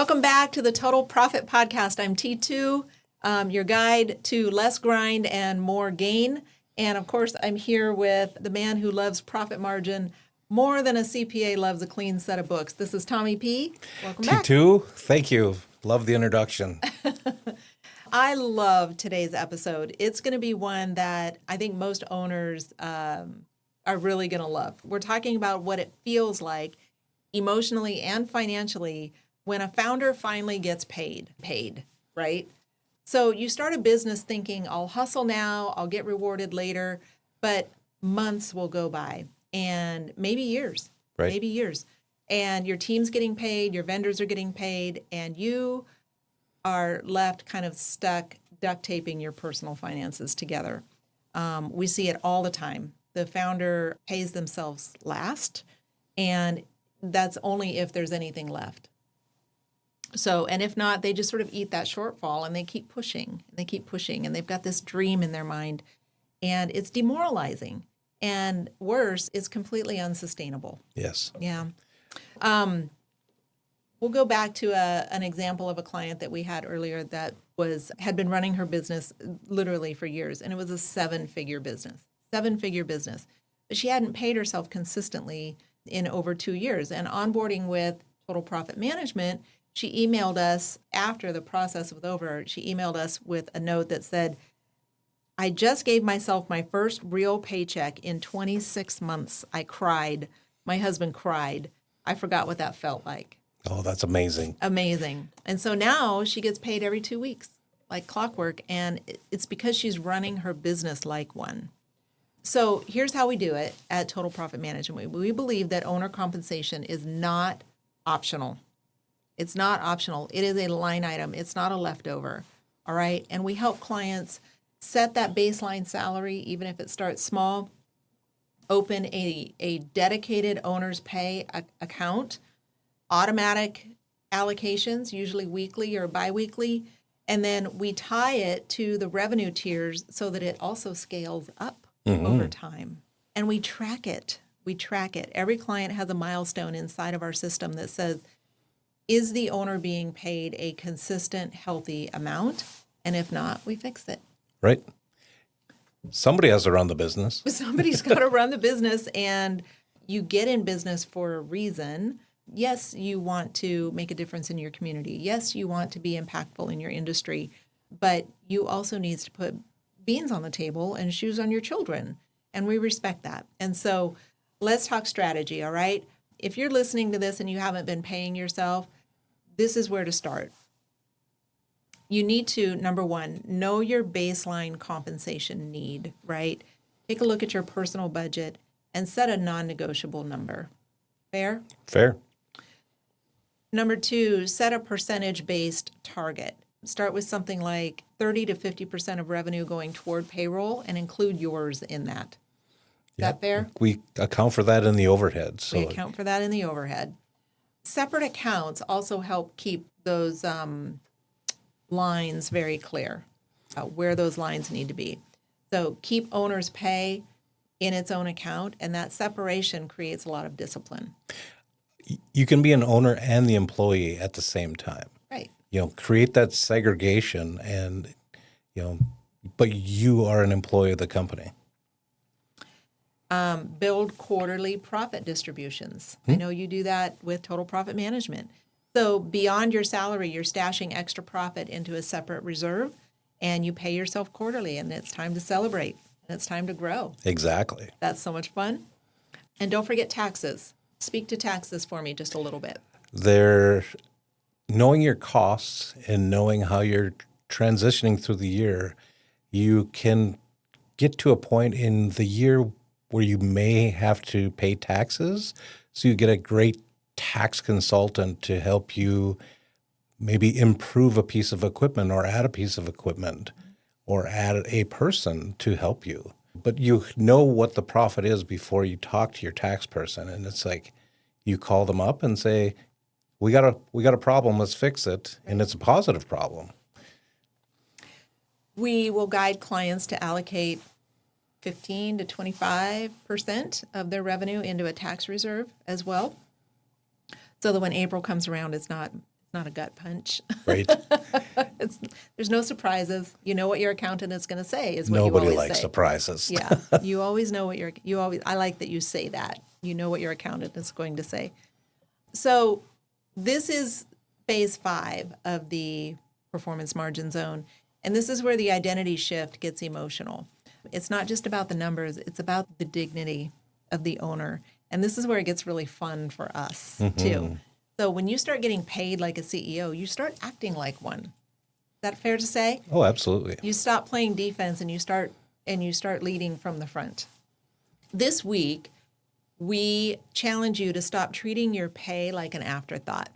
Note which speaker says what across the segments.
Speaker 1: Welcome back to the Total Profit Podcast. I'm T2, your guide to less grind and more gain. And of course, I'm here with the man who loves profit margin more than a CPA loves a clean set of books. This is Tommy P. Welcome back.
Speaker 2: T2, thank you. Love the introduction.
Speaker 1: I love today's episode. It's going to be one that I think most owners are really going to love. We're talking about what it feels like emotionally and financially when a founder finally gets paid, right? So you start a business thinking, I'll hustle now, I'll get rewarded later, but months will go by and maybe years, And your team's getting paid, your vendors are getting paid, and you are left kind of stuck duct taping your personal finances together. We see it all the time. The founder pays themselves last, and that's only if there's anything left. So, and if not, they just sort of eat that shortfall and they keep pushing, and they've got this dream in their mind, and it's demoralizing. And worse, it's completely unsustainable.
Speaker 2: Yes.
Speaker 1: Yeah. We'll go back to an example of a client that we had earlier that had been running her business literally for years, and it was a seven-figure business. But she hadn't paid herself consistently in over 2 years. And onboarding with Total Profit Management, she emailed us after the process was over. She emailed us with a note that said, I just gave myself my first real paycheck in 26 months. I cried. My husband cried. I forgot what that felt like.
Speaker 2: Oh, that's amazing.
Speaker 1: Amazing. And so now she gets paid every 2 weeks, like clockwork. And it's because she's running her business like one. So here's how we do it at Total Profit Management. We believe that owner compensation is not optional. It's not optional. It is a line item. It's not a leftover. All right. And we help clients set that baseline salary, even if it starts small, open a dedicated owner's pay account, automatic allocations, usually weekly or biweekly. And then we tie it to the revenue tiers so that it also scales up over time. And we track it. Every client has a milestone inside of our system that says, is the owner being paid a consistent, healthy amount? And if not, we fix it.
Speaker 2: Right. Somebody has to run the business.
Speaker 1: Somebody's got to run the business, and you get in business for a reason. Yes, you want to make a difference in your community. Yes, you want to be impactful in your industry, but you also need to put beans on the table and shoes on your children, and we respect that. And so let's talk strategy, all right? If you're listening to this and you haven't been paying yourself, this is where to start. You need to, number one, know your baseline compensation need, right? Take a look at your personal budget and set a non-negotiable number. Fair?
Speaker 2: Fair.
Speaker 1: Number two, set a percentage-based target. Start with something like 30 to 50% of revenue going toward payroll and include yours in that. Is that fair?
Speaker 2: We account for that in the overhead. So.
Speaker 1: We account for that in the overhead. Separate accounts also help keep those lines very clear, where those lines need to be. So keep owner's pay in its own account, and that separation creates a lot of discipline.
Speaker 2: You can be an owner and the employee at the same time.
Speaker 1: Right.
Speaker 2: Create that segregation and, but you are an employee of the company.
Speaker 1: Build quarterly profit distributions. I know you do that with Total Profit Management. So beyond your salary, you're stashing extra profit into a separate reserve, and you pay yourself quarterly, and it's time to celebrate, and it's time to grow.
Speaker 2: Exactly.
Speaker 1: That's so much fun. And don't forget taxes. Speak to taxes for me just a little bit.
Speaker 2: Knowing your costs and knowing how you're transitioning through the year, you can get to a point in the year where you may have to pay taxes. So you get a great tax consultant to help you maybe improve a piece of equipment or add a piece of equipment or add a person to help you. But you know what the profit is before you talk to your tax person. And it's like you call them up and say, we got a problem, let's fix it. And it's a positive problem.
Speaker 1: We will guide clients to allocate 15 to 25% of their revenue into a tax reserve as well, so that when April comes around, it's not not a gut punch.
Speaker 2: right?
Speaker 1: There's no surprises. You know what your accountant is going to say is what you
Speaker 2: Nobody
Speaker 1: always
Speaker 2: likes
Speaker 1: say.
Speaker 2: surprises.
Speaker 1: Yeah, you always know what I like that you say that. You know what your accountant is going to say. So this is phase 5 of the performance margin zone. And this is where the identity shift gets emotional. It's not just about the numbers, it's about the dignity of the owner. And this is where it gets really fun for us too. So when you start getting paid like a CEO, you start acting like one. Is that fair to say?
Speaker 2: Oh, absolutely.
Speaker 1: You stop playing defense and you start leading from the front. This week, we challenge you to stop treating your pay like an afterthought.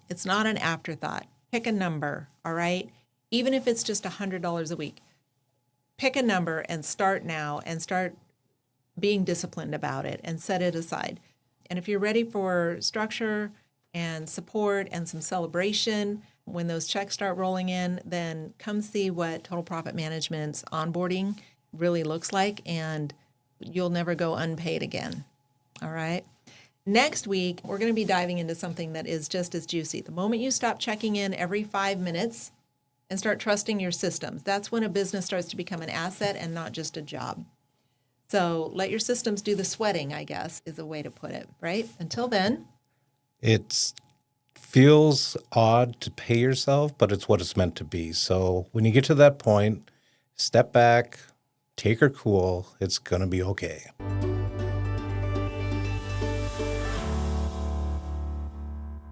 Speaker 1: It's not an afterthought. Pick a number, all right? Even if it's just $100 a week. Pick a number and start now and start being disciplined about it and set it aside. And if you're ready for structure and support and some celebration, when those checks start rolling in, then come see what Total Profit Management's onboarding really looks like, and you'll never go unpaid again. All right? Next week, we're going to be diving into something that is just as juicy. The moment you stop checking in every 5 minutes and start trusting your systems, that's when a business starts to become an asset and not just a job. So let your systems do the sweating, I guess, is a way to put it, right? Until then,
Speaker 2: It feels odd to pay yourself, but it's what it's meant to be. So when you get to that point, step back, take her cool. It's going to be okay.